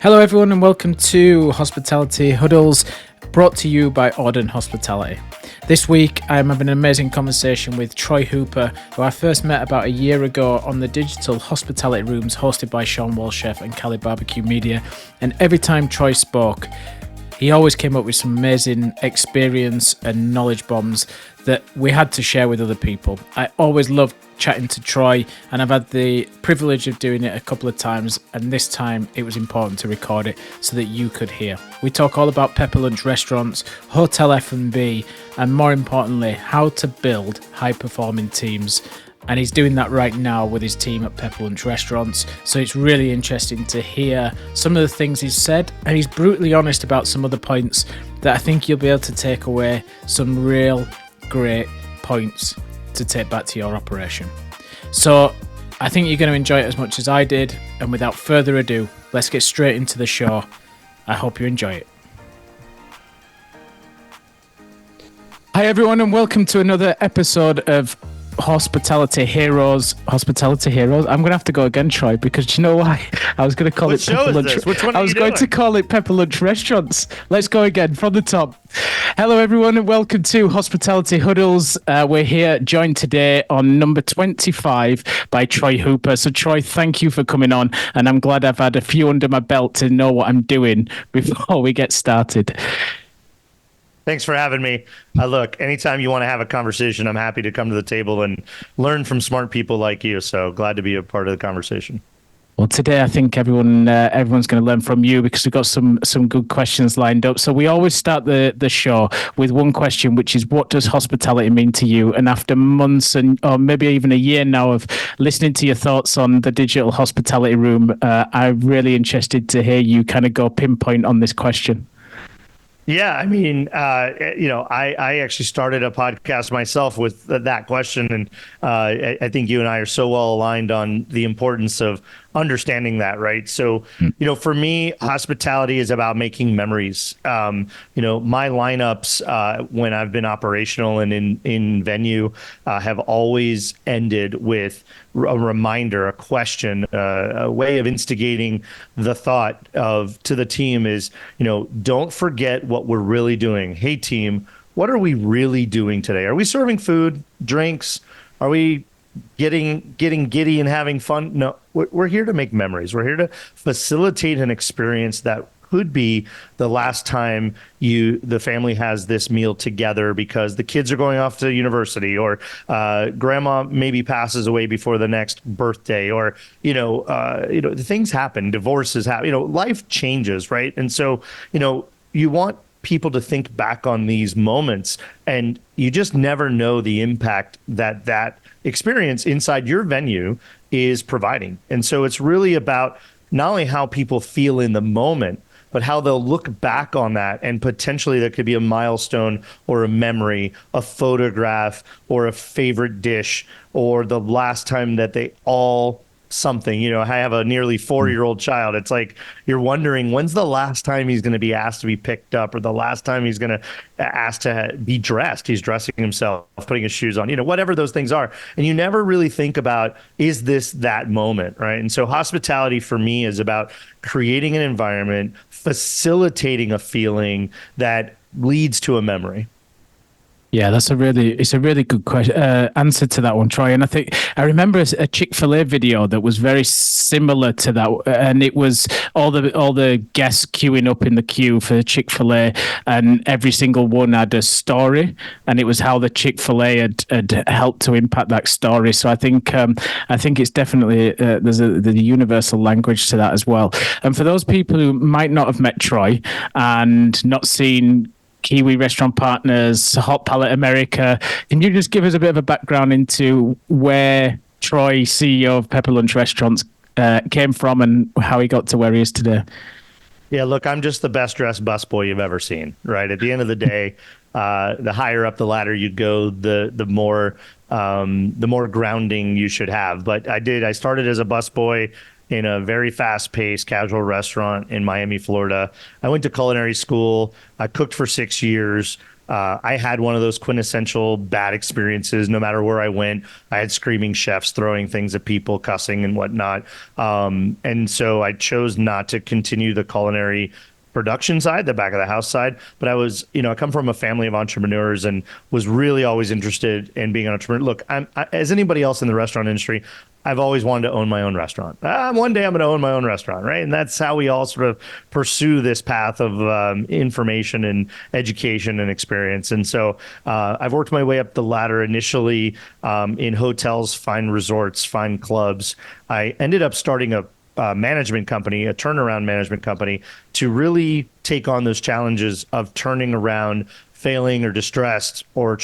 Hello, everyone, and welcome to Hospitality Huddles, brought to you by Auden Hospitality. This week, I'm having an amazing conversation with Troy Hooper, who I first met about a year ago on the digital hospitality rooms hosted by Sean Walchef and Cali Barbecue Media. And every time Troy spoke, he always came up with some amazing experience and knowledge bombs that we had to share with other people. I always loved chatting to Troy, and I've had the privilege of doing it a couple of times, and this time it was important to record it so that you could hear. We talk all about Pepper Lunch restaurants, hotel F&B, and more importantly, how to build high-performing teams. And he's doing that right now with his team at Pepper Lunch Restaurants. So it's really interesting to hear some of the things he's said. And he's brutally honest about some other points that I think you'll be able to take away some real great points to take back to your operation. So I think you're going to enjoy it as much as I did. And without further ado, let's get straight into the show. I hope you enjoy it. Hi, everyone, and welcome to another episode of Hospitality Heroes. Hospitality Heroes. I'm gonna have to go again, Troy, because do you know why? I was gonna call it Pepper Lunch. Which one are I was you going doing? to call it Pepper Lunch Restaurants. Let's go again from the top. Hello, everyone, and welcome to Hospitality Huddles. We're here joined today on number 25 by Troy Hooper. So, Troy, thank you for coming on, and I'm glad I've had a few under my belt to know what I'm doing before we get started. Thanks for having me. Look, anytime you want to have a conversation, I'm happy to come to the table and learn from smart people like you. So glad to be a part of the conversation. Well, today I think everyone's going to learn from you because we've got some good questions lined up. So we always start the show with one question, which is, what does hospitality mean to you? And after months or maybe even a year now of listening to your thoughts on the digital hospitality room, I'm really interested to hear you kind of go pinpoint on this question. Yeah, I mean, I actually started a podcast myself with that question, and I think you and I are so well aligned on the importance of understanding that, right? So, for me, hospitality is about making memories. My lineups when I've been operational and in venue have always ended with a reminder, a question, a way of instigating the thought to the team is, don't forget what we're really doing. Hey, team, what are we really doing today? Are we serving food, drinks? Are we getting giddy and having fun? No, we're here to make memories. We're here to facilitate an experience that could be the last time the family has this meal together because the kids are going off to university, or grandma maybe passes away before the next birthday, or things happen, divorces happen, life changes, right? And so you want people to think back on these moments, and you just never know the impact that experience inside your venue is providing. And so it's really about not only how people feel in the moment, but how they'll look back on that, and potentially there could be a milestone or a memory, a photograph or a favorite dish, or the last time that they all something. I have a nearly 4-year-old child. It's like you're wondering, when's the last time he's going to be asked to be picked up, or the last time he's going to ask to be dressed. He's dressing himself, putting his shoes on, whatever those things are. And you never really think about, is this that moment, right? And so hospitality for me is about creating an environment, facilitating a feeling that leads to a memory. Yeah, it's a really good question, answer to that one, Troy. And I think I remember a Chick-fil-A video that was very similar to that, and it was all the guests queuing up in the queue for Chick-fil-A, and every single one had a story, and it was how the Chick-fil-A had helped to impact that story. So I think it's definitely there's the universal language to that as well. And for those people who might not have met Troy and not seen Kiwi Restaurant Partners, Hot Palate America, can you just give us a bit of a background into where Troy, CEO of Pepper Lunch Restaurants, came from and how he got to where he is today? Yeah, look, I'm just the best dressed busboy you've ever seen, right? At the end of the day, the higher up the ladder you go, the more grounding you should have. But I started as a busboy in a very fast-paced casual restaurant in Miami, Florida. I went to culinary school. I cooked for 6 years. I had one of those quintessential bad experiences. No matter where I went, I had screaming chefs throwing things at people, cussing and whatnot. And so I chose not to continue the culinary production side, the back of the house side. But I come from a family of entrepreneurs and was really always interested in being an entrepreneur. Look, as anybody else in the restaurant industry, I've always wanted to own my own restaurant. One day I'm going to own my own restaurant, right? And that's how we all sort of pursue this path of information and education and experience. And so I've worked my way up the ladder initially in hotels, fine resorts, fine clubs. I ended up starting a management company, a turnaround management company, to really take on those challenges of turning around failing or distressed or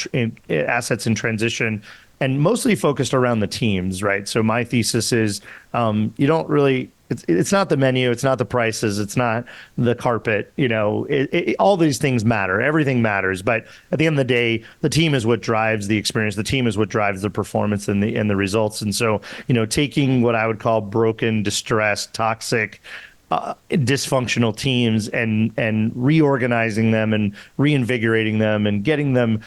assets in transition, and mostly focused around the teams, right? So my thesis is you don't really, it's not the menu, it's not the prices, it's not the carpet, all these things matter, everything matters. But at the end of the day, the team is what drives the experience. The team is what drives the performance and the results. And so, taking what I would call broken, distressed, toxic, dysfunctional teams and reorganizing them and reinvigorating them and getting them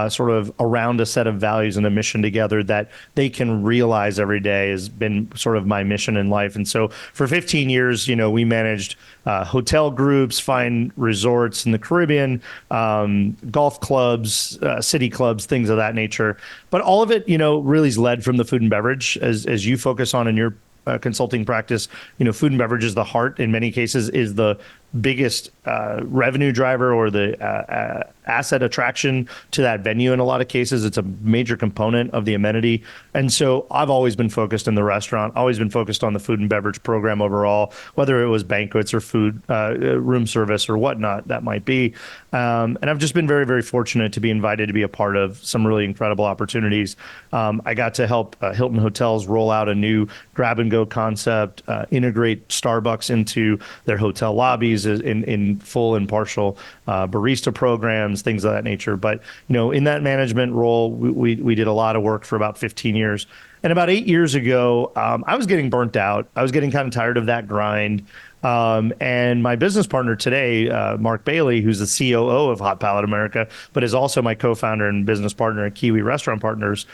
sort of around a set of values and a mission together that they can realize every day has been sort of my mission in life. And so for 15 years, we managed hotel groups, fine resorts in the Caribbean, golf clubs, city clubs, things of that nature. But all of it, really is led from the food and beverage as you focus on in your consulting practice. Food and beverage is the heart, in many cases, is the biggest revenue driver or the asset attraction to that venue. In a lot of cases, it's a major component of the amenity. And so I've always been focused in the restaurant, always been focused on the food and beverage program overall, whether it was banquets or food, room service or whatnot that might be. And I've just been very, very fortunate to be invited to be a part of some really incredible opportunities. I got to help Hilton Hotels roll out a new grab and go concept, integrate Starbucks into their hotel lobbies in full and partial barista programs, things of that nature. But, in that management role, we did a lot of work for about 15 years. And about 8 years ago, I was getting burnt out. I was getting kind of tired of that grind. And my business partner today, Mark Bailey, who's the COO of Hot Palate America, but is also my co-founder and business partner at Kiwi Restaurant Partners,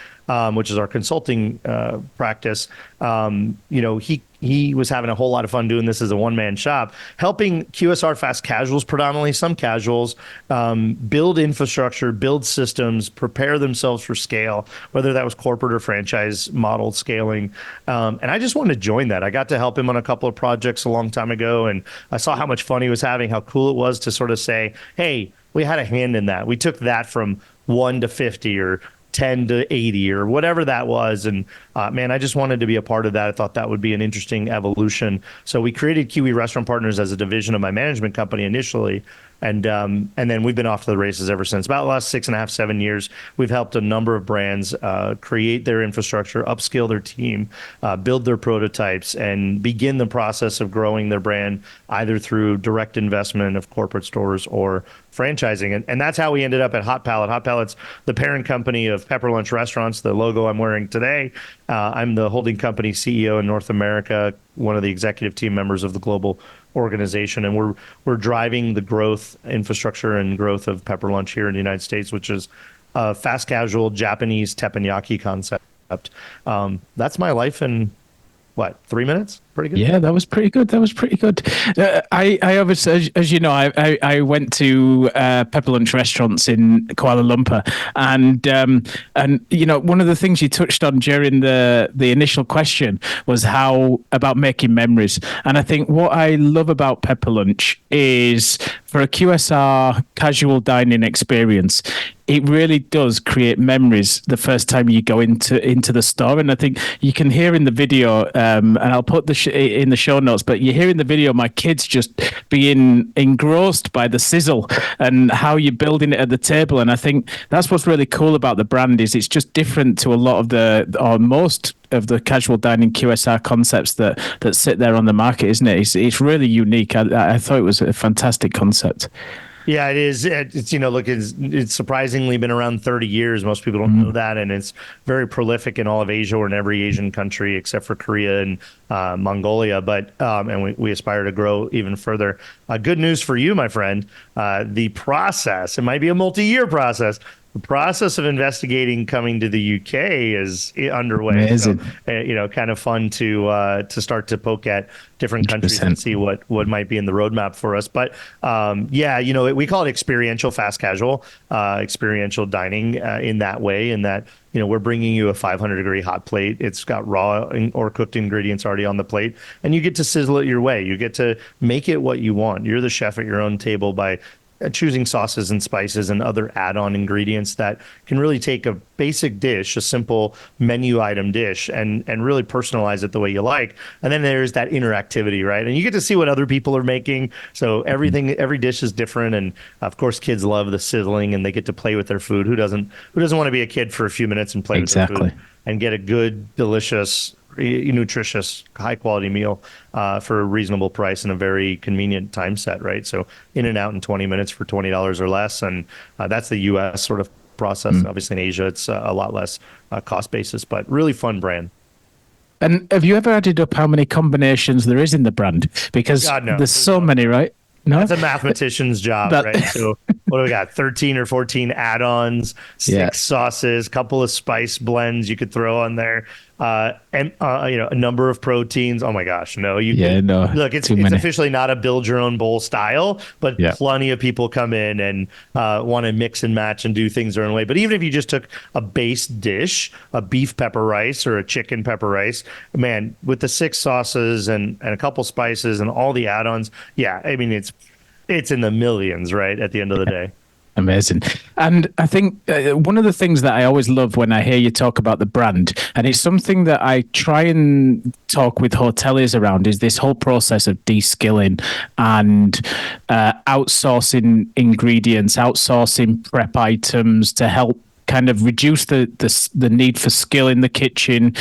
which is our consulting practice. He was having a whole lot of fun doing this as a one-man shop, helping QSR fast casuals, predominantly some casuals, build infrastructure, build systems, prepare themselves for scale, whether that was corporate or franchise model scaling. And I just wanted to join that. I got to help him on a couple of projects a long time ago, and I saw how much fun he was having, how cool it was to sort of say, hey, we had a hand in that. We took that from 1 to 50 or 10 to 80 or whatever that was. And man, I just wanted to be a part of that. I thought that would be an interesting evolution. So we created Kiwi Restaurant Partners as a division of my management company initially. And then we've been off to the races ever since. About the last 6.5, 7 years, we've helped a number of brands create their infrastructure, upskill their team, build their prototypes, and begin the process of growing their brand either through direct investment of corporate stores or franchising. And that's how we ended up at Hot Palate. Hot Palate's the parent company of Pepper Lunch Restaurants, the logo I'm wearing today. I'm the holding company CEO in North America, one of the executive team members of the global organization, and we're driving the growth, infrastructure, and growth of Pepper Lunch here in the United States, which is a fast casual Japanese teppanyaki concept. That's my life in 3 minutes? Pretty good. Yeah, that was pretty good. I obviously, as you know, I went to Pepper Lunch restaurants in Kuala Lumpur, and one of the things you touched on during the initial question was how about making memories. And I think what I love about Pepper Lunch is for a QSR casual dining experience, it really does create memories the first time you go into the store. And I think you can hear in the video, and I'll put in the show notes, but you hear in the video my kids just being engrossed by the sizzle and how you're building it at the table. And I think that's what's really cool about the brand is it's just different to a lot of most of the casual dining QSR concepts that sit there on the market, isn't it? It's really unique. I thought it was a fantastic concept. Yeah, it is. It's, look, it's surprisingly been around 30 years. Most people don't know that. And it's very prolific in all of Asia or in every Asian country except for Korea and Mongolia. But, and we aspire to grow even further. Good news for you, my friend. The process, it might be a multi-year process. The process of investigating coming to the UK is underway. Amazing. So, kind of fun to start to poke at different countries and 100%. see what might be in the roadmap for us. But yeah, we call it experiential fast casual, experiential dining in that way. In that, we're bringing you a 500-degree hot plate. It's got raw or cooked ingredients already on the plate, and you get to sizzle it your way. You get to make it what you want. You're the chef at your own table by choosing sauces and spices and other add-on ingredients that can really take a basic dish, a simple menu item dish, and really personalize it the way you like. And then there's that interactivity, right? And you get to see what other people are making. So every dish is different. And of course, kids love the sizzling and they get to play with their food. Who doesn't want to be a kid for a few minutes and play with their Exactly. food and get a good, delicious, nutritious, high quality meal for a reasonable price and a very convenient time set, right? So in and out in 20 minutes for $20 or less. And that's the US sort of process. Obviously in Asia, it's a lot less cost basis, but really fun brand. And have you ever added up how many combinations there is in the brand? Because God, no. there's so many, right? No? That's a mathematician's job, That- right? So what do we got? 13 or 14 add-ons, six Yeah. sauces, couple of spice blends you could throw on there, and a number of proteins. Oh my gosh, no! Look, it's too many. officially not a build your own bowl style, but Yeah. plenty of people come in and want to mix and match and do things their own way. But even if you just took a base dish, a beef pepper rice or a chicken pepper rice, man, with the six sauces and a couple spices and all the add-ons, yeah, I mean it's in the millions, right? At the end of the day. Amazing. And I think one of the things that I always love when I hear you talk about the brand, and it's something that I try and talk with hoteliers around, is this whole process of de-skilling and outsourcing ingredients, outsourcing prep items to help kind of reduce the need for skill in the kitchen,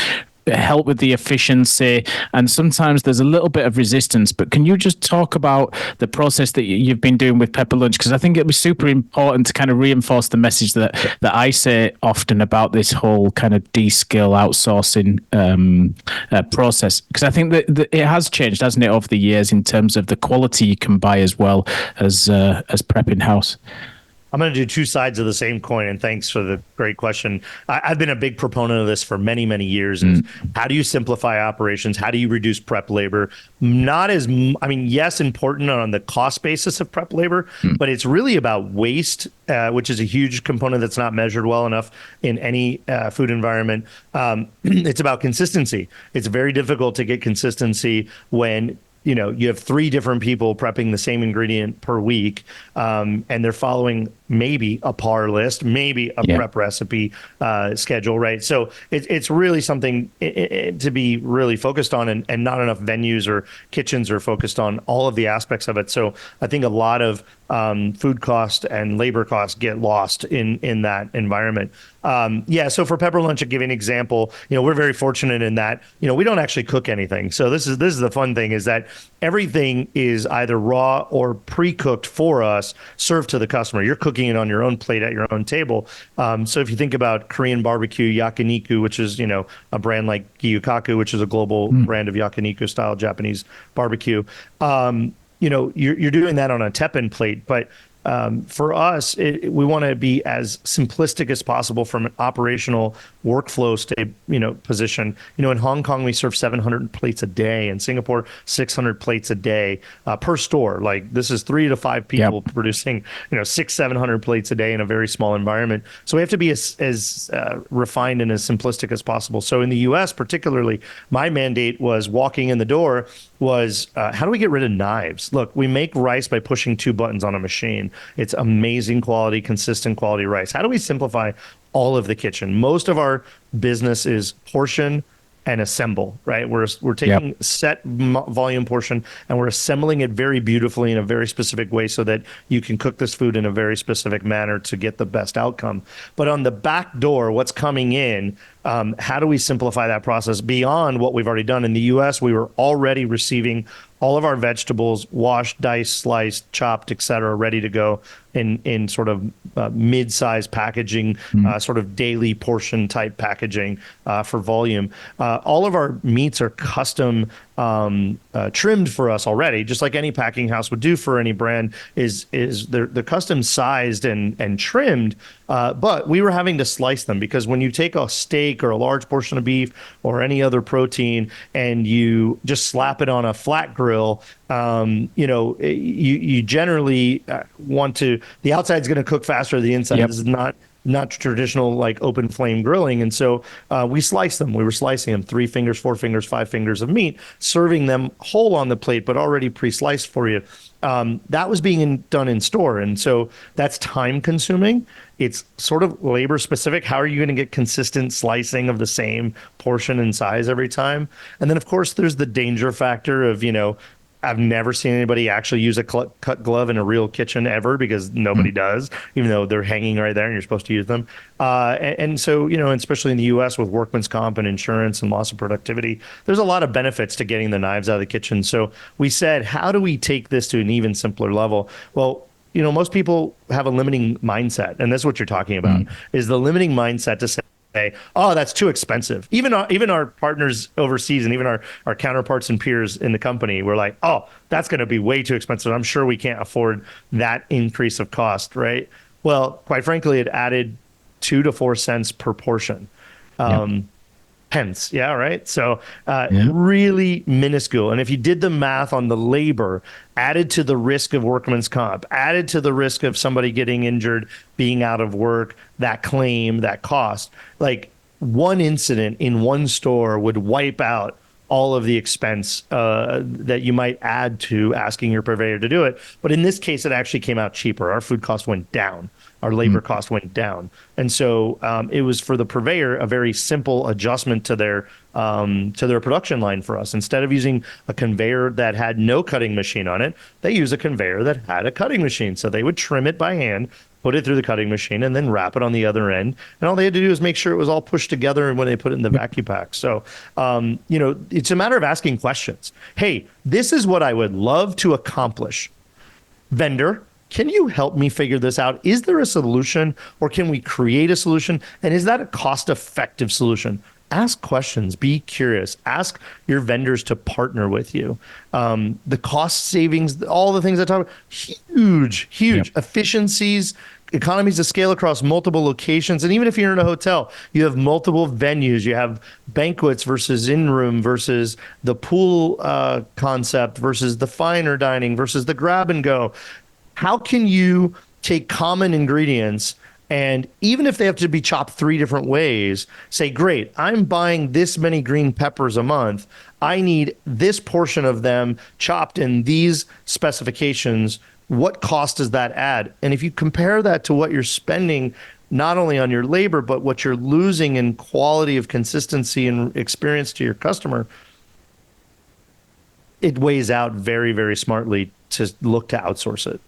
help with the efficiency, and sometimes there's a little bit of resistance. But can you just talk about the process that you've been doing with Pepper Lunch? Because I think it'd be super important to kind of reinforce the message that I say often about this whole kind of de-skill outsourcing process. Because I think that it has changed, hasn't it, over the years in terms of the quality you can buy as well as prep in house. I'm going to do two sides of the same coin, and thanks for the great question. I've been a big proponent of this for many, many years. Is how do you simplify operations? How do you reduce prep labor? Yes, important on the cost basis of prep labor, but it's really about waste, which is a huge component that's not measured well enough in any food environment. It's about consistency. It's very difficult to get consistency when you have three different people prepping the same ingredient per week, and they're following maybe a par list, maybe a prep recipe schedule, right? So it's really something to be really focused on, and not enough venues or kitchens are focused on all of the aspects of it. So I think a lot of food cost and labor costs get lost in that environment. So for Pepper Lunch, to give you an example, we're very fortunate in that, we don't actually cook anything. So this is the fun thing, is that everything is either raw or pre-cooked for us, served to the customer. You're cooking it on your own plate at your own table. So if you think about Korean barbecue, yakiniku, which is, a brand like Gyukaku, which is a global brand of yakiniku style Japanese barbecue, you're doing that on a teppan plate, but for us, we want to be as simplistic as possible from an operational workflow position. In Hong Kong, we serve 700 plates a day. In Singapore, 600 plates a day per store. Like, this is 3 to 5 people producing, 700 plates a day in a very small environment. So we have to be as refined and as simplistic as possible. So in the US, particularly, my mandate was walking in the door was how do we get rid of knives? Look, we make rice by pushing 2 buttons on a machine. It's amazing quality, consistent quality rice. How do we simplify all of the kitchen? Most of our business is portion and assemble, right? We're taking set volume portion and we're assembling it very beautifully in a very specific way so that you can cook this food in a very specific manner to get the best outcome. But on the back door, what's coming in, how do we simplify that process beyond what we've already done? In the US, we were already receiving all of our vegetables washed, diced, sliced, chopped, etc., ready to go in sort of mid-sized packaging, sort of daily portion type packaging for volume. All of our meats are custom trimmed for us already, just like any packing house would do for any brand. They're custom sized and trimmed, but we were having to slice them because when you take a steak or a large portion of beef or any other protein and you just slap it on a flat grill, you generally want to. The outside's going to cook faster than the inside. Yep. This is not traditional like open flame grilling, and so we sliced them. We were slicing them 3 fingers, 4 fingers, 5 fingers of meat, serving them whole on the plate, but already pre-sliced for you. That was being done in store, and so that's time consuming. It's sort of labor specific. How are you going to get consistent slicing of the same portion and size every time? And then of course there's the danger factor of, I've never seen anybody actually use a cut glove in a real kitchen ever, because nobody does, even though they're hanging right there and you're supposed to use them. And so, especially in the US with workman's comp and insurance and loss of productivity, there's a lot of benefits to getting the knives out of the kitchen. So we said, how do we take this to an even simpler level? Well, most people have a limiting mindset, and that's what you're talking about, is the limiting mindset to say, oh, that's too expensive. Even our partners overseas and even our counterparts and peers in the company were like, oh, that's going to be way too expensive. I'm sure we can't afford that increase of cost, right? Well, quite frankly, it added 2 to 4 cents per portion. Pence. Yeah. Right. So really minuscule. And if you did the math on the labor added to the risk of workman's comp, added to the risk of somebody getting injured, being out of work, that claim, that cost, like one incident in one store would wipe out all of the expense that you might add to asking your purveyor to do it. But in this case, it actually came out cheaper. Our food cost went down. Our labor cost went down. And so it was for the purveyor a very simple adjustment to their production line for us. Instead of using a conveyor that had no cutting machine on it, they use a conveyor that had a cutting machine. So they would trim it by hand, put it through the cutting machine, and then wrap it on the other end. And all they had to do is make sure it was all pushed together and when they put it in the vacuum pack. So, it's a matter of asking questions. Hey, this is what I would love to accomplish. Vendor, can you help me figure this out? Is there a solution, or can we create a solution? And is that a cost-effective solution? Ask questions, be curious, ask your vendors to partner with you. The cost savings, all the things I talk about, huge efficiencies, economies of scale across multiple locations. And even if you're in a hotel, you have multiple venues, you have banquets versus in-room versus the pool concept versus the finer dining versus the grab and go. How can you take common ingredients and even if they have to be chopped 3 different ways, say, great, I'm buying this many green peppers a month. I need this portion of them chopped in these specifications. What cost does that add? And if you compare that to what you're spending, not only on your labor, but what you're losing in quality of consistency and experience to your customer, it weighs out very, very smartly to look to outsource it.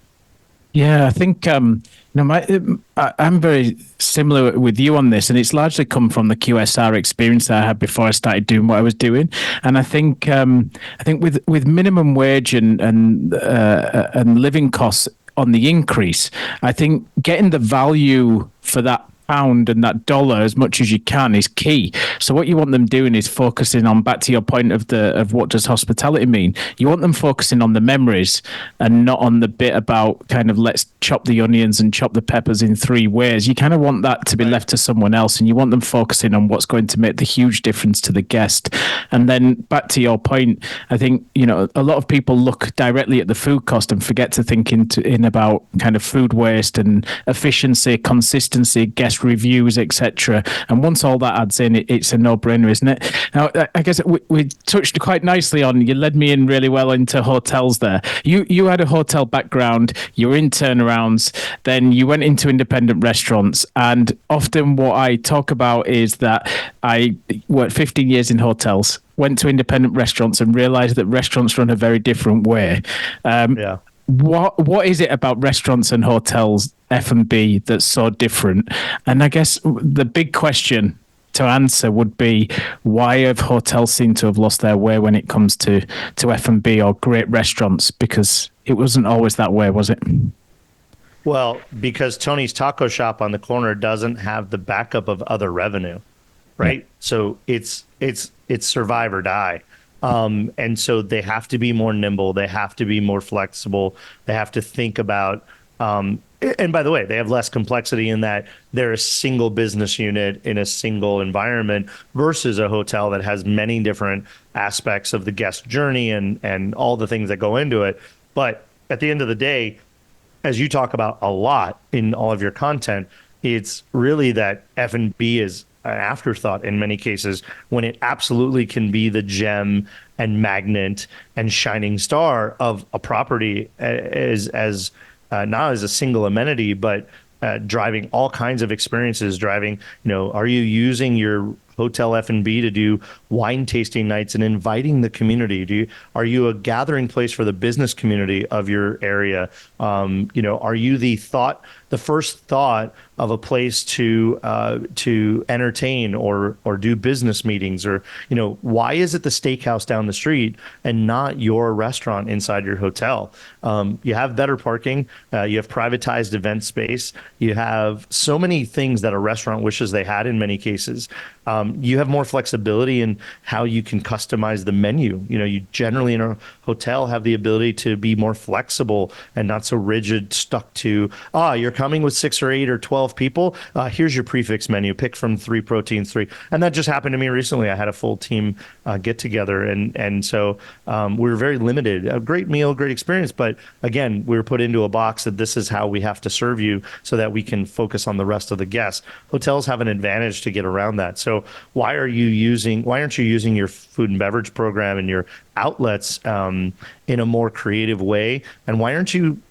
Yeah, I think I'm very similar with you on this, and it's largely come from the QSR experience that I had before I started doing what I was doing. And I think with minimum wage and living costs on the increase, I think getting the value for that pound and that dollar as much as you can is key. So what you want them doing is focusing on, back to your point of what does hospitality mean, you want them focusing on the memories and not on the bit about kind of let's chop the onions and chop the peppers in 3 ways. You kind of want that to be left to someone else, and you want them focusing on what's going to make the huge difference to the guest. And then back to your point, I think a lot of people look directly at the food cost and forget to think in about kind of food waste and efficiency, consistency, guest reviews, etc. And once all that adds in, it's a no-brainer, isn't it? Now, I guess we touched quite nicely on, you led me in really well into hotels there. You had a hotel background, you were in turnarounds, then you went into independent restaurants. And often what I talk about is that I worked 15 years in hotels, went to independent restaurants and realized that restaurants run a very different way. What is it about restaurants and hotels, F&B, that's so different? And I guess the big question to answer would be, why have hotels seem to have lost their way when it comes to F&B or great restaurants? Because it wasn't always that way, was it? Well, because Tony's Taco Shop on the corner doesn't have the backup of other revenue, right? Yeah. So it's survive or die. And so they have to be more nimble. They have to be more flexible. They have to think about, and by the way, they have less complexity in that they're a single business unit in a single environment versus a hotel that has many different aspects of the guest journey and all the things that go into it. But at the end of the day, as you talk about a lot in all of your content, it's really that F&B is an afterthought in many cases when it absolutely can be the gem and magnet and shining star of a property as not as a single amenity, but driving all kinds of experiences, driving, are you using your hotel F&B to do wine tasting nights and inviting the community? Are you a gathering place for the business community of your area? Are you the first thought of a place to entertain or do business meetings? Or why is it the steakhouse down the street and not your restaurant inside your hotel? You have better parking, you have privatized event space, you have so many things that a restaurant wishes they had in many cases. You have more flexibility in how you can customize the menu. You generally in a hotel have the ability to be more flexible and not so rigid, stuck to, you're coming with 6 or 8 or 12 people. Here's your prefix menu, pick from 3 proteins, 3. And that just happened to me recently. I had a full team get together. And so we were very limited. A great meal, great experience. But again, we were put into a box that this is how we have to serve you so that we can focus on the rest of the guests. Hotels have an advantage to get around that. So why aren't you using your food and beverage program and your outlets in a more creative way? And why aren't you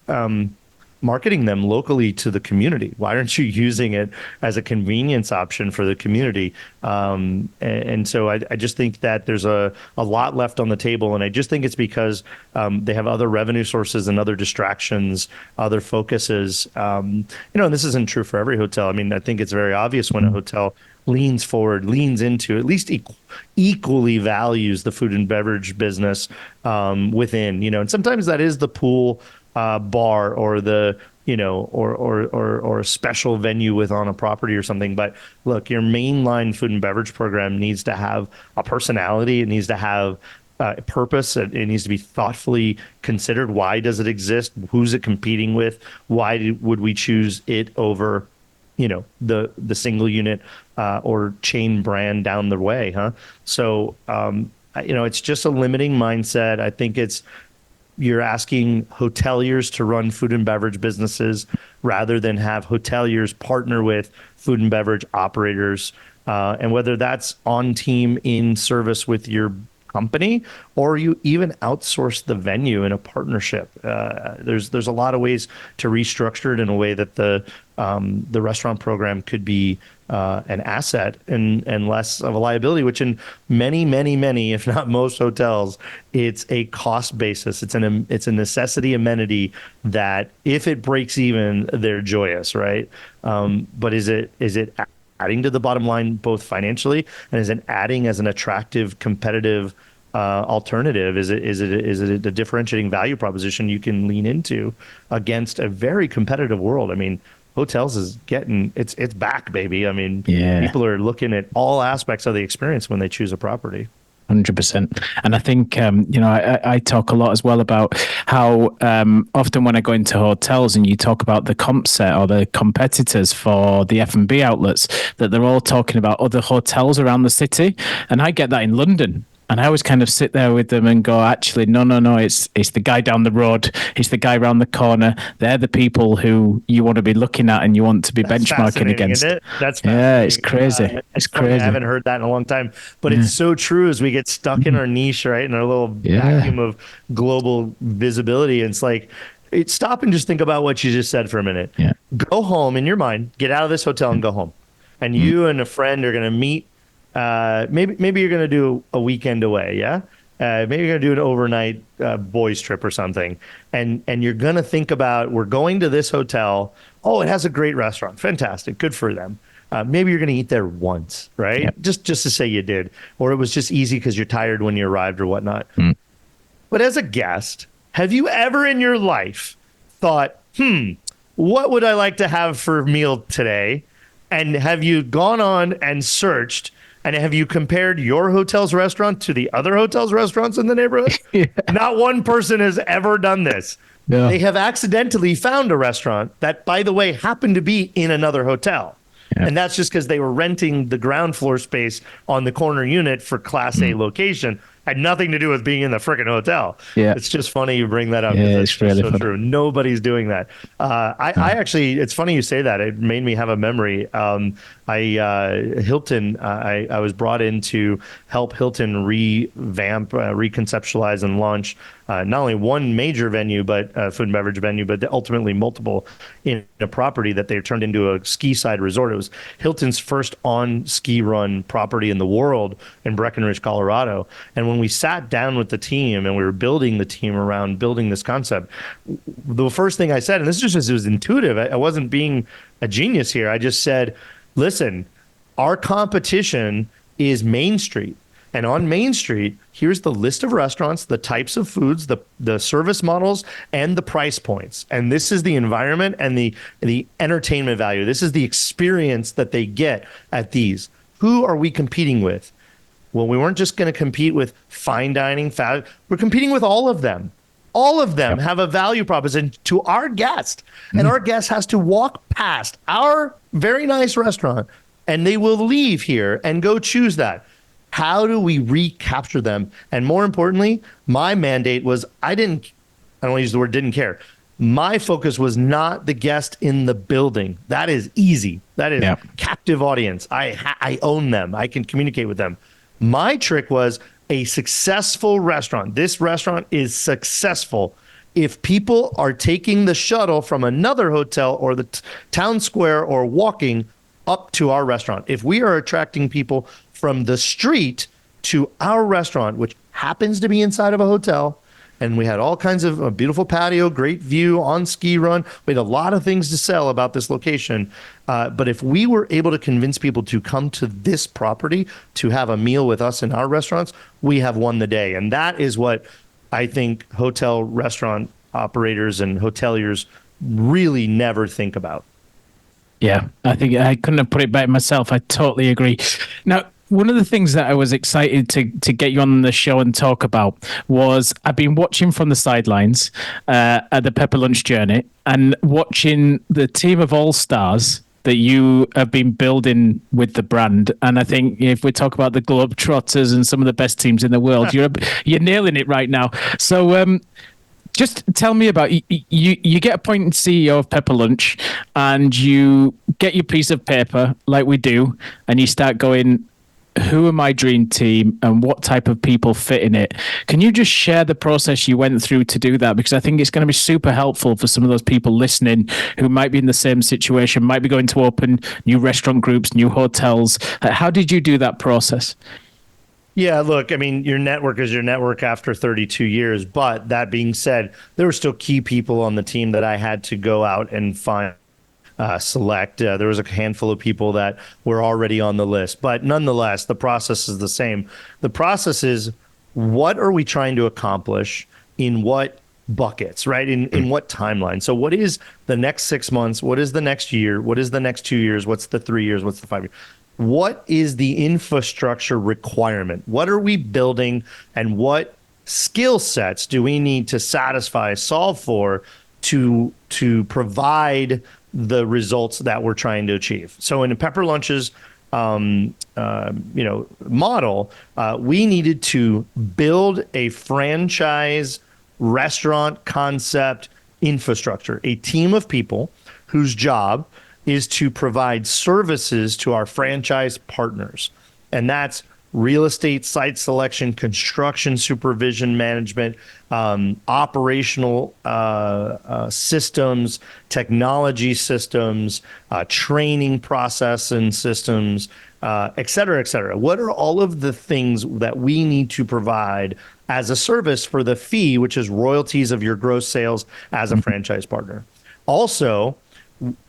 marketing them locally to the community? Why aren't you using it as a convenience option for the community? And so I just think that there's a lot left on the table. And I just think it's because they have other revenue sources and other distractions, other focuses. And this isn't true for every hotel. I mean, I think it's very obvious when a hotel leans forward, leans into, at least equally values the food and beverage business within, and sometimes that is the pool bar or the or a special venue on a property or something. But look, your mainline food and beverage program needs to have a personality. It needs to have purpose. It needs to be thoughtfully considered. Why does it exist? Who's it competing with? Why would we choose it over the single unit or chain brand down the way, huh? So it's just a limiting mindset. I think you're asking hoteliers to run food and beverage businesses rather than have hoteliers partner with food and beverage operators. And whether that's on team in service with your company or you even outsource the venue in a partnership. There's a lot of ways to restructure it in a way that the restaurant program could be an asset and less of a liability, which in many, if not most hotels, it's a cost basis. It's a necessity amenity that if it breaks even, they're joyous, right? But is it adding to the bottom line both financially and is it adding as an attractive, competitive alternative? Is it a differentiating value proposition you can lean into against a very competitive world? I mean, hotels is it's back, baby. I mean, People are looking at all aspects of the experience when they choose a property. 100%. And I think, I talk a lot as well about how often when I go into hotels and you talk about the comp set or the competitors for the F&B outlets, that they're all talking about other hotels around the city. And I get that in London. And I always kind of sit there with them and go, actually, no, it's the guy down the road. It's the guy around the corner. They're the people who you want to be looking at and you want to be benchmarking against. Isn't it? That's it's crazy. It's crazy. I haven't heard that in a long time, but it's so true as we get stuck in our niche, right? In our little vacuum of global visibility. And it's like, stop and just think about what you just said for a minute. Yeah. Go home in your mind, get out of this hotel and go home. And you and a friend are going to meet. Maybe you're going to do a weekend away, yeah? Maybe you're going to do an overnight boys trip or something. And you're going to think about, we're going to this hotel. Oh, it has a great restaurant. Fantastic. Good for them. maybe you're going to eat there once, right? Yep. Just to say you did, or it was just easy because you're tired when you arrived or whatnot. But as a guest, have you ever in your life thought, what would I like to have for a meal today? And have you gone on and searched, and have you compared your hotel's restaurant to the other hotel's restaurants in the neighborhood? Yeah. Not one person has ever done this. No. They have accidentally found a restaurant that, by the way, happened to be in another hotel. Yeah. And that's just because they were renting the ground floor space on the corner unit for Class A location. Had nothing to do with being in the freaking hotel. Yeah. It's just funny you bring that up. 'Cause Yeah, it's it's really so funny. true. Nobody's doing that. I actually, it's funny you say that. It made me have a memory. Hilton, I was brought in to help Hilton revamp, reconceptualize, and launch not only one major venue, but food and beverage venue, but ultimately multiple in a property that they turned into a ski side resort. It was Hilton's first on ski run property in the world in Breckenridge, Colorado. And when we sat down with the team and we were building the team around building this concept, the first thing I said, and this is just, it was intuitive. I wasn't being a genius here. I just said, listen, our competition is Main Street. And on Main Street, here's the list of restaurants, the types of foods, the service models, and the price points. And this is the environment and the entertainment value. This is the experience that they get at these. Who are we competing with? Well, we weren't just going to compete with fine dining, we're competing with all of them. All of them have a value proposition to our guest. And our guest has to walk past our very nice restaurant and they will leave here and go choose that. How do we recapture them? And more importantly, my mandate was I don't want to use the word didn't care. My focus was not the guest in the building. That is easy. That is captive audience. I own them. I can communicate with them. My trick was a successful restaurant. This restaurant is successful if people are taking the shuttle from another hotel or the town square or walking up to our restaurant. If we are attracting people from the street to our restaurant, which happens to be inside of a hotel, and we had all kinds of a beautiful patio, great view on ski run. We had a lot of things to sell about this location. But if we were able to convince people to come to this property to have a meal with us in our restaurants, we have won the day. And that is what I think hotel restaurant operators and hoteliers really never think about. Yeah, I think I couldn't have put it better myself. I totally agree. Now, one of the things that I was excited to get you on the show and talk about was I've been watching from the sidelines at the Pepper Lunch journey and watching the team of all-stars that you have been building with the brand. And I think if we talk about the Globetrotters and some of the best teams in the world, you're nailing it right now. So just tell me about you get appointed CEO of Pepper Lunch and you get your piece of paper like we do and you start going, who are my dream team and what type of people fit in it? Can you just share the process you went through to do that? Because I think it's going to be super helpful for some of those people listening who might be in the same situation, might be going to open new restaurant groups, new hotels. How did you do that process? Yeah, look, I mean, your network is your network after 32 years. But that being said, there were still key people on the team that I had to go out and find. Select. There was a handful of people that were already on the list, but nonetheless, the process is the same. The process is what are we trying to accomplish in what buckets, right? In what timeline? So what is the next 6 months? What is the next year? What is the next 2 years? What's the 3 years? What's the 5 years? What is the infrastructure requirement? What are we building and what skill sets do we need to satisfy, solve for to provide the results that we're trying to achieve? So in Pepper Lunch's model, we needed to build a franchise restaurant concept infrastructure, a team of people whose job is to provide services to our franchise partners. And that's real estate site selection, construction supervision management, operational systems, technology systems, training process and systems, et cetera, et cetera. What are all of the things that we need to provide as a service for the fee, which is royalties of your gross sales as a franchise partner? Also,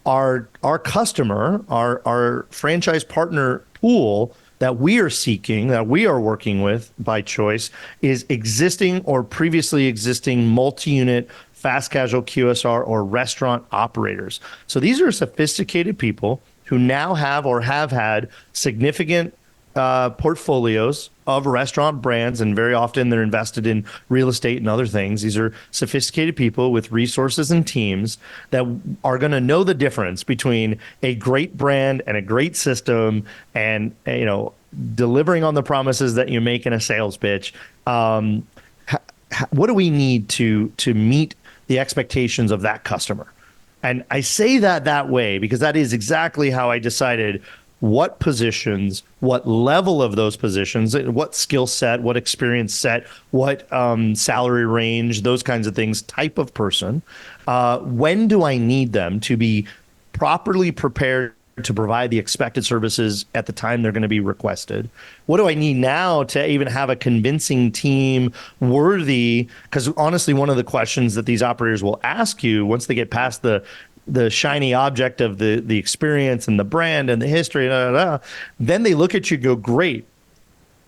our customer, our franchise partner pool that we are seeking, that we are working with by choice, is existing or previously existing multi-unit fast casual QSR or restaurant operators. So these are sophisticated people who now have or have had significant portfolios of restaurant brands, and very often they're invested in real estate and other things. These are sophisticated people with resources and teams that are going to know the difference between a great brand and a great system, and delivering on the promises that you make in a sales pitch. What do we need to meet the expectations of that customer? And I say that way because that is exactly how I decided what positions, what level of those positions, what skill set, what experience set, what salary range, those kinds of things, type of person. When do I need them to be properly prepared to provide the expected services at the time they're going to be requested? What do I need now to even have a convincing team worthy? Because honestly, one of the questions that these operators will ask you once they get past the shiny object of the experience and the brand and the history, then they look at you and go, great,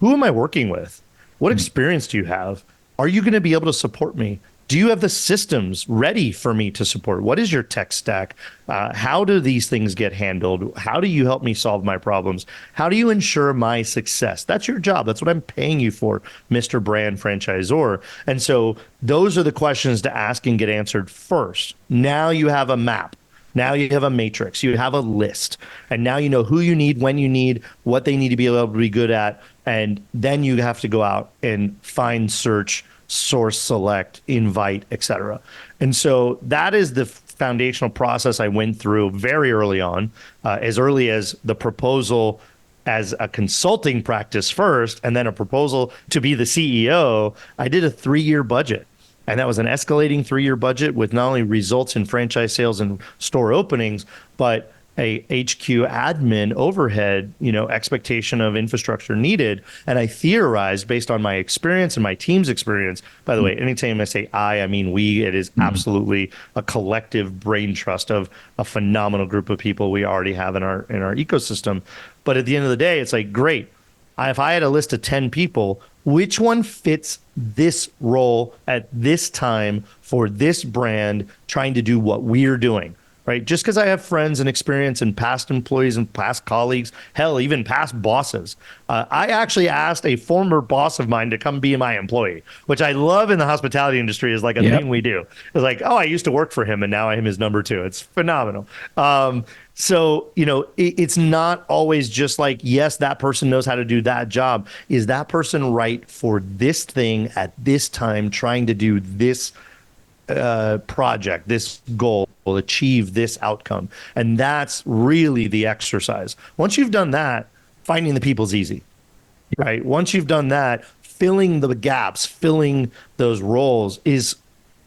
who am I working with? What experience do you have? Are you going to be able to support me? Do you have the systems ready for me to support? What is your tech stack? How do these things get handled? How do you help me solve my problems? How do you ensure my success? That's your job. That's what I'm paying you for, Mr. Brand Franchisor. And so those are the questions to ask and get answered first. Now you have a map. Now you have a matrix. You have a list. And now you know who you need, when you need, what they need to be able to be good at. And then you have to go out and find, search, source, select, invite, etc. And so that is the foundational process I went through very early on, as early as the proposal as a consulting practice first, and then a proposal to be the CEO. I did a 3-year budget. And that was an escalating 3-year budget with not only results in franchise sales and store openings, but a HQ admin overhead, expectation of infrastructure needed. And I theorized based on my experience and my team's experience. By the way, anytime I say I mean we. It is absolutely a collective brain trust of a phenomenal group of people we already have in our ecosystem. But at the end of the day, it's like, great. If I had a list of 10 people, which one fits this role at this time for this brand trying to do what we're doing? Right? Just because I have friends and experience and past employees and past colleagues, hell, even past bosses. I actually asked a former boss of mine to come be my employee, which I love in the hospitality industry, is like a thing we do. It's like, oh, I used to work for him and now I am his number 2. It's phenomenal. So, it's not always just like, yes, that person knows how to do that job. Is that person right for this thing at this time, trying to do this project, this goal, will achieve this outcome? And that's really the exercise. Once you've done that, finding the people's easy, right? Once you've done that, filling the gaps, filling those roles is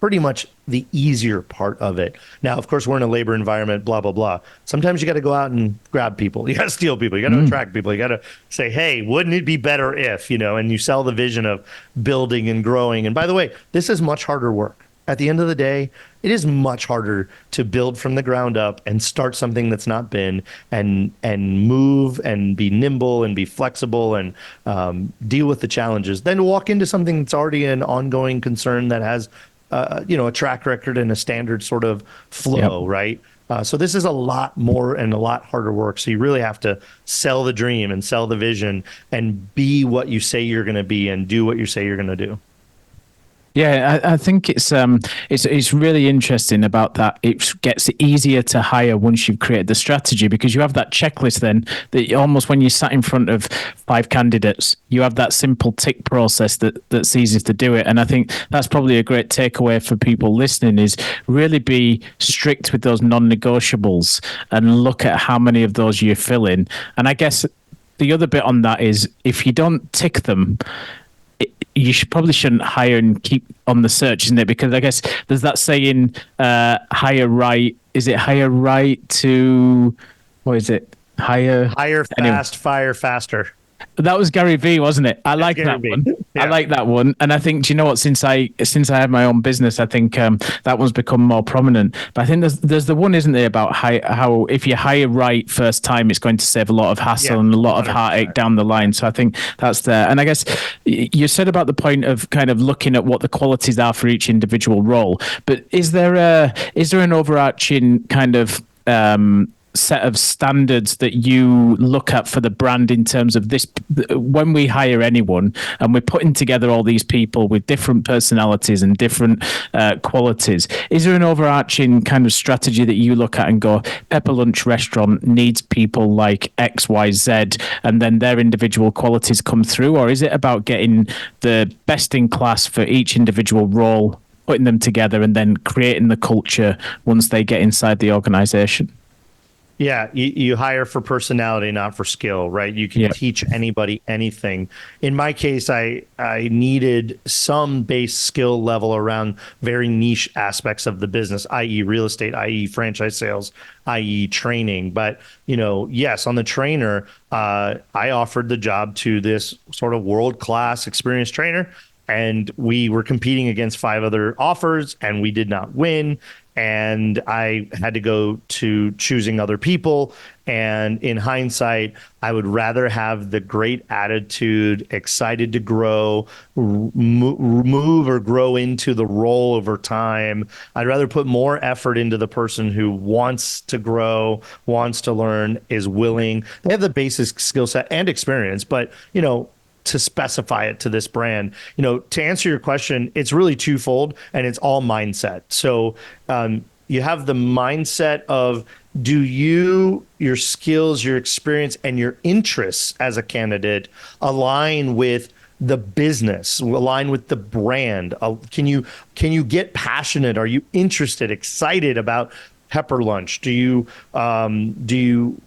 pretty much the easier part of it. Now, of course, we're in a labor environment, blah, blah, blah. Sometimes you got to go out and grab people. You got to steal people. You got to attract people. You got to say, hey, wouldn't it be better if, and you sell the vision of building and growing. And by the way, this is much harder work. At the end of the day, it is much harder to build from the ground up and start something that's not been, and move and be nimble and be flexible and deal with the challenges, than to walk into something that's already an ongoing concern that has a track record and a standard sort of flow, right? So this is a lot more and a lot harder work. So you really have to sell the dream and sell the vision and be what you say you're going to be and do what you say you're going to do. Yeah, I think it's really interesting about that. It gets easier to hire once you've created the strategy, because you have that checklist then that almost when you sat in front of 5 candidates, you have that simple tick process that's easy to do it. And I think that's probably a great takeaway for people listening, is really be strict with those non-negotiables and look at how many of those you're filling. And I guess the other bit on that is, if you don't tick them, you probably shouldn't hire and keep on the search, isn't it? Because I guess there's that saying, hire right. Is it hire right to, what is it? Hire fast, fire faster. That was Gary Vee, wasn't it? I That's like Gary that Vee. one. I Yeah. like that one, and I think, do you know what? Since I had my own business, I think that one's become more prominent. But I think there's the one, isn't there, about how if you hire right first time, it's going to save a lot of hassle Yeah. and a lot of heartache 100%. down the line. So I think that's there. And I guess you said about the point of kind of looking at what the qualities are for each individual role. But is there an overarching kind of set of standards that you look at for the brand in terms of this when we hire anyone and we're putting together all these people with different personalities and different qualities, is there an overarching kind of strategy that you look at and go, Pepper Lunch restaurant needs people like XYZ, and then their individual qualities come through? Or is it about getting the best in class for each individual role, putting them together, and then creating the culture once they get inside the organization? Yeah, you hire for personality, not for skill, right? You can Yeah. teach anybody anything. In my case, I needed some base skill level around very niche aspects of the business, i.e., real estate, i.e., franchise sales, i.e., training. But yes, on the trainer, I offered the job to this sort of world class experienced trainer, and we were competing against five other offers, and we did not win, and I had to go to choosing other people. And in hindsight, I would rather have the great attitude, excited to grow, move or grow into the role over time. I'd rather put more effort into the person who wants to grow, wants to learn, is willing. They have the basic skill set and experience, but to specify it to this brand. To answer your question, it's really twofold, and it's all mindset. So you have the mindset of, do your skills, your experience, and your interests as a candidate align with the business, align with the brand? Can you get passionate? Are you interested, excited about Pepper Lunch? Do you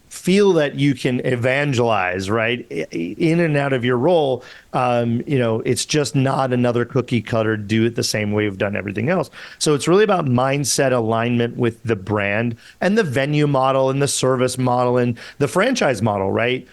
feel that you can evangelize, right, in and out of your role? It's just not another cookie cutter, do it the same way we've done everything else. So it's really about mindset alignment with the brand and the venue model and the service model and the franchise model, right?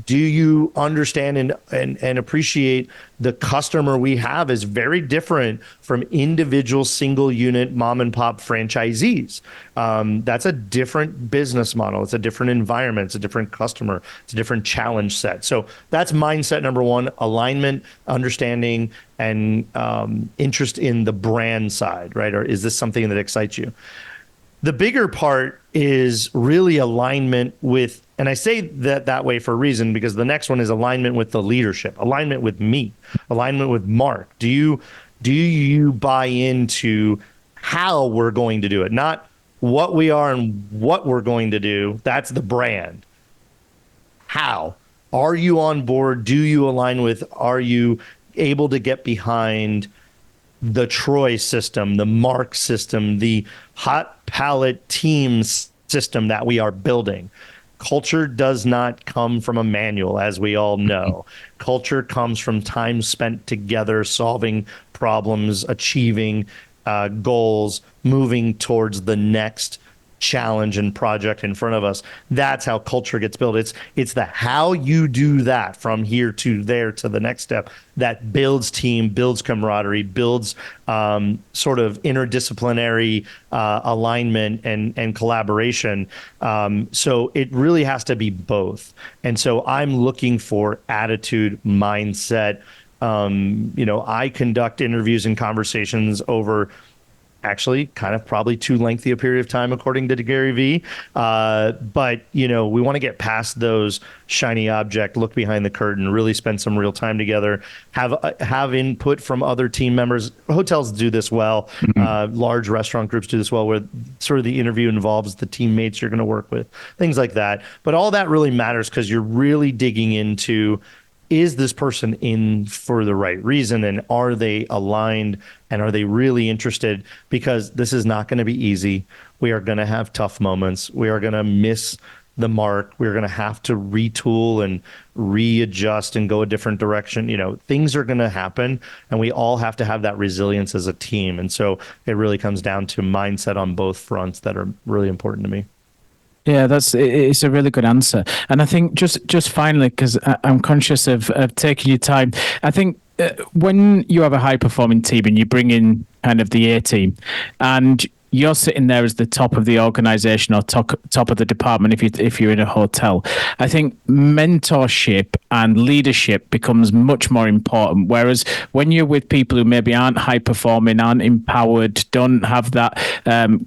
Do you understand and appreciate the customer we have is very different from individual single unit mom and pop franchisees? That's a different business model. It's a different environment. It's a different customer. It's a different challenge set. So that's mindset number one: alignment, understanding, and interest in the brand side, right? Or is this something that excites you? The bigger part is really alignment with, and I say that way for a reason, because the next one is alignment with the leadership, alignment with me, alignment with Mark. Do you buy into how we're going to do it? Not what we are and what we're going to do. That's the brand. How? Are you on board? Do you align with? Are you able to get behind the Troy system, the Mark system, the Hot Palette Teams system that we are building? Culture does not come from a manual, as we all know. Culture comes from time spent together, solving problems, achieving goals, moving towards the next challenge and project in front of us. That's how culture gets built. It's the how you do that from here to there to the next step that builds team, builds camaraderie, builds sort of interdisciplinary alignment and collaboration. So it really has to be both. And so I'm looking for attitude, mindset. I conduct interviews and conversations over actually kind of probably too lengthy a period of time, according to Gary Vee. But we want to get past those shiny object, look behind the curtain, really spend some real time together, have input from other team members. Hotels do this well. Large restaurant groups do this well, where sort of the interview involves the teammates you're going to work with, things like that. But all that really matters because you're really digging into, is this person in for the right reason, and are they aligned, and are they really interested? Because this is not going to be easy. We are going to have tough moments. We are going to miss the mark. We're going to have to retool and readjust and go a different direction. Things are going to happen, and we all have to have that resilience as a team. And so it really comes down to mindset on both fronts that are really important to me. Yeah, it's a really good answer. And I think just finally, because I'm conscious of taking your time, I think when you have a high performing team and you bring in kind of the A team, and you're sitting there as the top of the organization or top of the department if you're in a hotel. I think mentorship and leadership becomes much more important. Whereas when you're with people who maybe aren't high performing, aren't empowered, don't have that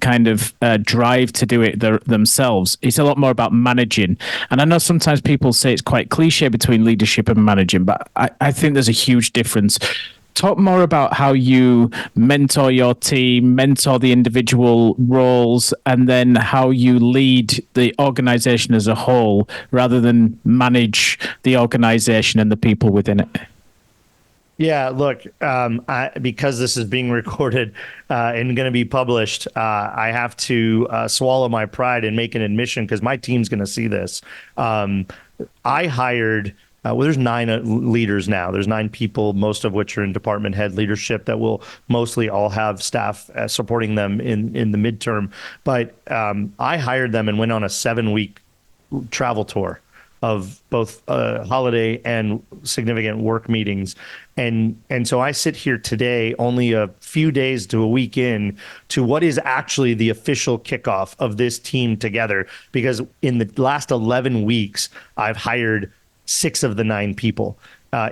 kind of drive to do it themselves, it's a lot more about managing. And I know sometimes people say it's quite cliche between leadership and managing, but I think there's a huge difference. Talk more about how you mentor your team, mentor the individual roles, and then how you lead the organization as a whole rather than manage the organization and the people within it. Yeah, look, because this is being recorded and going to be published, I have to swallow my pride and make an admission because my team's going to see this. I hired. Well, there's 9 leaders now. There's 9 people, most of which are in department head leadership that will mostly all have staff supporting them in the midterm. But I hired them and went on a 7-week travel tour of both holiday and significant work meetings. And so I sit here today, only a few days to a week in to what is actually the official kickoff of this team together. Because in the last 11 weeks, I've hired 6 of the 9 people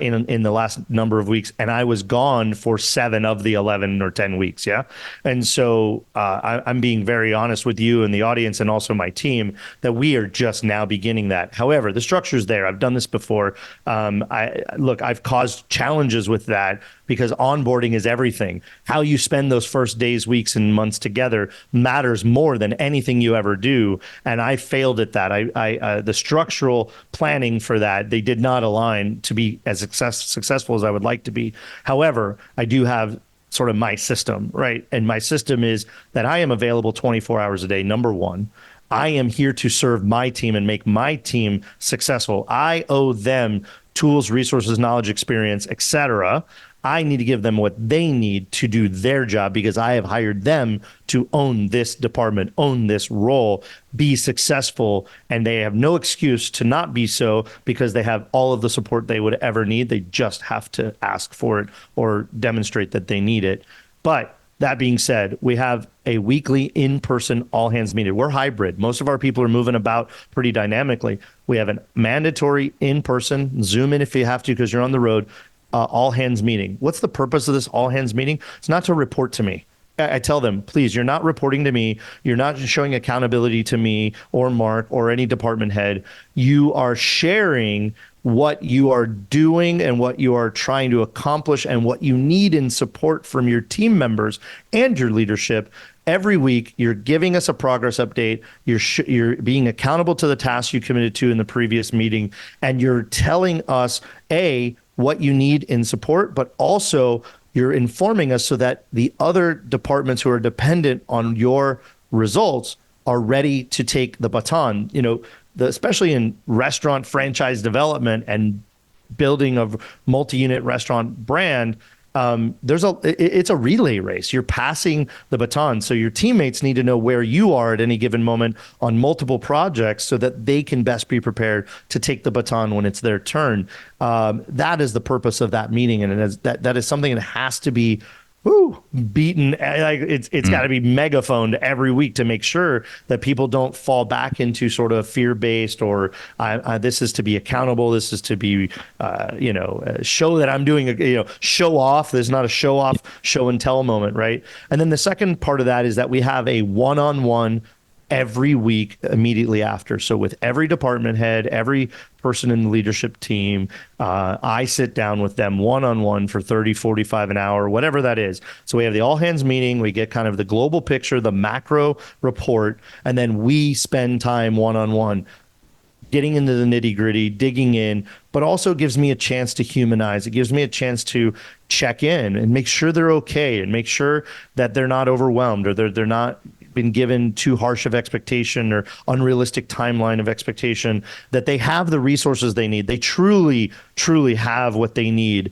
in the last number of weeks, and I was gone for 7 of the 11 or 10 weeks. Yeah, and so I'm being very honest with you and the audience, and also my team, that we are just now beginning that. However, the structure's there. I've done this before. I've caused challenges with that because onboarding is everything. How you spend those first days, weeks, and months together matters more than anything you ever do. And I failed at that. The structural planning for that, they did not align to be as successful as I would like to be. However, I do have sort of my system, right? And my system is that I am available 24 hours a day, number one. I am here to serve my team and make my team successful. I owe them tools, resources, knowledge, experience, etc. I need to give them what they need to do their job because I have hired them to own this department, own this role, be successful, and they have no excuse to not be so because they have all of the support they would ever need. They just have to ask for it or demonstrate that they need it. But that being said, we have a weekly in-person all-hands meeting. We're hybrid. Most of our people are moving about pretty dynamically. We have a mandatory in-person, Zoom in if you have to because you're on the road, all-hands meeting. What's the purpose of this all-hands meeting? It's not to report to me. I tell them, please, you're not reporting to me. You're not showing accountability to me or Mark or any department head. You are sharing what you are doing and what you are trying to accomplish and what you need in support from your team members and your leadership. Every week, you're giving us a progress update. You're being accountable to the tasks you committed to in the previous meeting, and you're telling us, A, what you need in support, but also you're informing us so that the other departments who are dependent on your results are ready to take the baton. You know, especially in restaurant franchise development and building of multi-unit restaurant brand, it's a relay race. You're passing the baton. So your teammates need to know where you are at any given moment on multiple projects so that they can best be prepared to take the baton when it's their turn. That is the purpose of that meeting. And that is something that has to be beaten. Like it's got to be megaphoned every week to make sure that people don't fall back into sort of fear-based or this is to be accountable. This is to be, show that I'm doing show off. There's not a show off, show and tell moment, right? And then the second part of that is that we have a one-on-one every week immediately after. So with every department head, every person in the leadership team, I sit down with them one-on-one for 30, 45 an hour, whatever that is. So we have the all hands meeting, we get kind of the global picture, the macro report, and then we spend time one-on-one getting into the nitty gritty, digging in, but also gives me a chance to humanize. It gives me a chance to check in and make sure they're okay and make sure that they're not overwhelmed or they're not been given too harsh of expectation or unrealistic timeline of expectation, that they have the resources they need. They truly, truly have what they need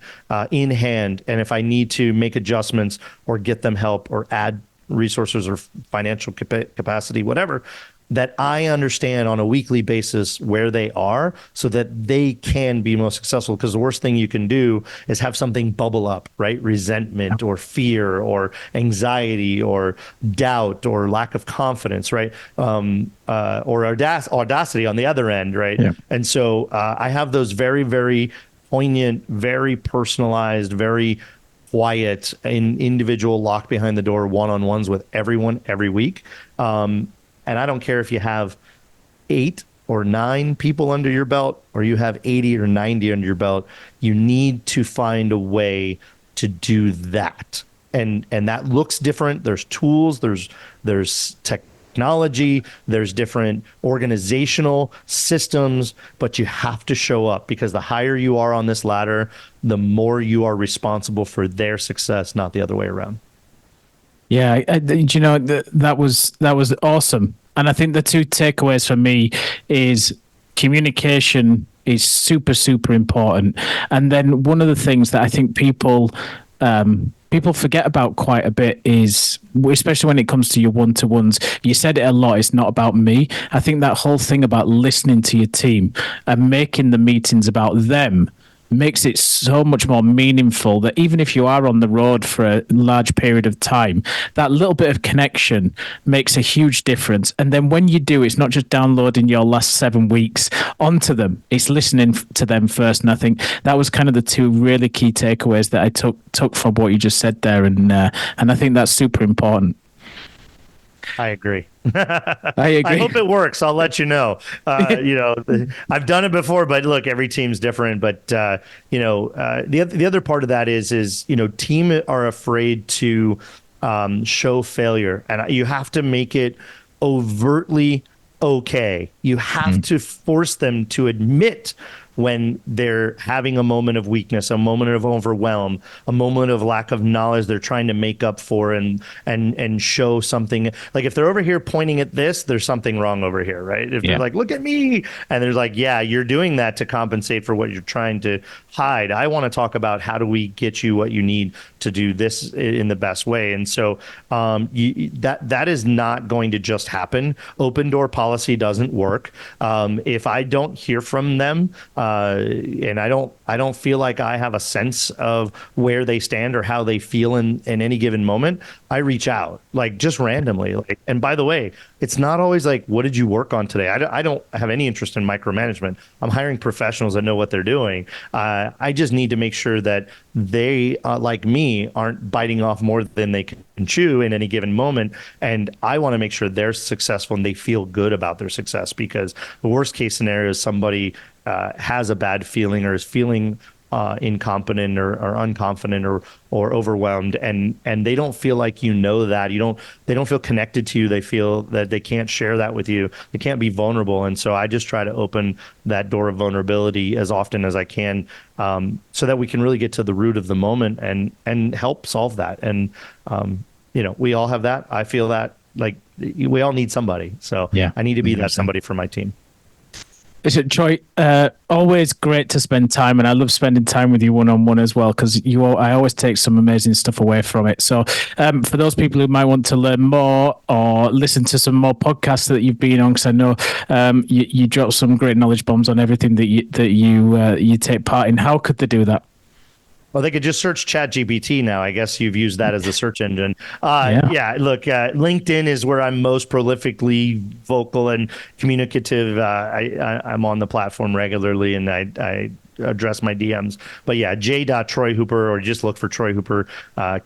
in hand. And if I need to make adjustments or get them help or add resources or financial capacity, whatever, that I understand on a weekly basis where they are so that they can be most successful. Because the worst thing you can do is have something bubble up, right? Resentment or fear or anxiety or doubt or lack of confidence, right? Or audacity on the other end, right? Yeah. And so I have those very, very poignant, very personalized, very quiet, individual locked behind the door one-on-ones with everyone every week. And I don't care if you have 8 or 9 people under your belt or you have 80 or 90 under your belt. You need to find a way to do that. And that looks different. There's tools, there's technology, there's different organizational systems, but you have to show up, because the higher you are on this ladder, the more you are responsible for their success, not the other way around. Yeah, you know, that was awesome. And I think the 2 takeaways for me is communication is super, super important. And then one of the things that I think people forget about quite a bit is, especially when it comes to your one-to-ones, you said it a lot, it's not about me. I think that whole thing about listening to your team and making the meetings about them makes it so much more meaningful, that even if you are on the road for a large period of time, that little bit of connection makes a huge difference. And then when you do, it's not just downloading your last 7 weeks onto them, it's listening to them first. And I think that was kind of the 2 really key takeaways that I took from what you just said there. And I think that's super important. I agree. I agree. I hope it works. I'll let you know. You know, I've done it before, but look, every team's different. But you know, the other part of that is you know, team are afraid to show failure, and you have to make it overtly okay. You have to force them to admit when they're having a moment of weakness, a moment of overwhelm, a moment of lack of knowledge they're trying to make up for, and show something. Like if they're over here pointing at this, there's something wrong over here, right? If they're like, look at me, and they're like, yeah, you're doing that to compensate for what you're trying to hide. I want to talk about how do we get you what you need to do this in the best way. And so that is not going to just happen. Open door policy doesn't work. If I don't hear from them, and I don't feel like I have a sense of where they stand or how they feel in any given moment, I reach out, like, just randomly. Like, and by the way, it's not always like, what did you work on today? I don't have any interest in micromanagement. I'm hiring professionals that know what they're doing. I just need to make sure that they, like me, aren't biting off more than they can chew in any given moment. And I want to make sure they're successful and they feel good about their success, because the worst case scenario is somebody has a bad feeling or is feeling incompetent or unconfident or overwhelmed, and they don't feel like you know that. They don't feel connected to you. They feel that they can't share that with you. They can't be vulnerable. And so I just try to open that door of vulnerability as often as I can, so that we can really get to the root of the moment and help solve that. And you know, we all have that. I feel that, like, we all need somebody. So yeah, I need to be 100%. That somebody for my team. Listen, Troy, always great to spend time, and I love spending time with you one-on-one as well, because I always take some amazing stuff away from it. So for those people who might want to learn more or listen to some more podcasts that you've been on, because I know you drop some great knowledge bombs on everything that you take part in, how could they do that? Well, they could just search ChatGPT now. I guess you've used that as a search engine. Yeah, look, LinkedIn is where I'm most prolifically vocal and communicative. I'm on the platform regularly, and I address my DMs. But yeah, j.troyhooper, or just look for Troy Hooper,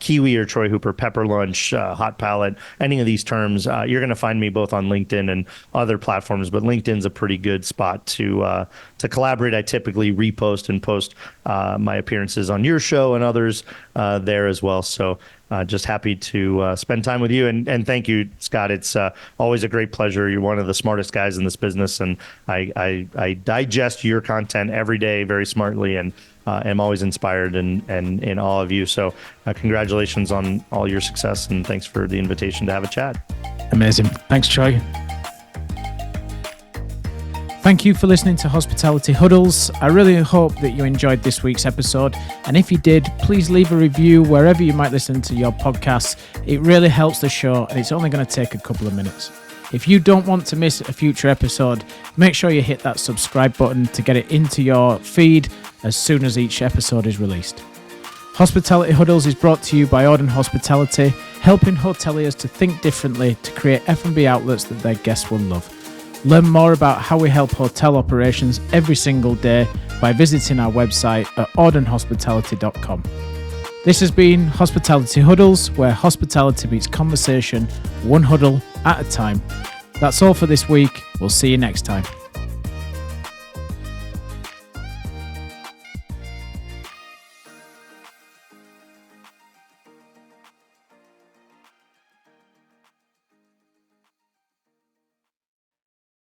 Kiwi or Troy Hooper, Pepper Lunch, Hot Palate, any of these terms. You're going to find me both on LinkedIn and other platforms, but LinkedIn's a pretty good spot to collaborate. I typically repost and post my appearances on your show and others there as well. So just happy to spend time with you, and thank you, Scott. It's always a great pleasure. You're one of the smartest guys in this business, and I digest your content every day very smartly, and am always inspired in all of you. So congratulations on all your success, and thanks for the invitation to have a chat. Amazing. Thanks, Troy. Thank you for listening to Hospitality Huddles. I really hope that you enjoyed this week's episode. And if you did, please leave a review wherever you might listen to your podcasts. It really helps the show, and it's only going to take a couple of minutes. If you don't want to miss a future episode, make sure you hit that subscribe button to get it into your feed as soon as each episode is released. Hospitality Huddles is brought to you by Auden Hospitality, helping hoteliers to think differently to create F&B outlets that their guests will love. Learn more about how we help hotel operations every single day by visiting our website at audenhospitality.com. This has been Hospitality Huddles, where hospitality meets conversation, one huddle at a time. That's all for this week. We'll see you next time.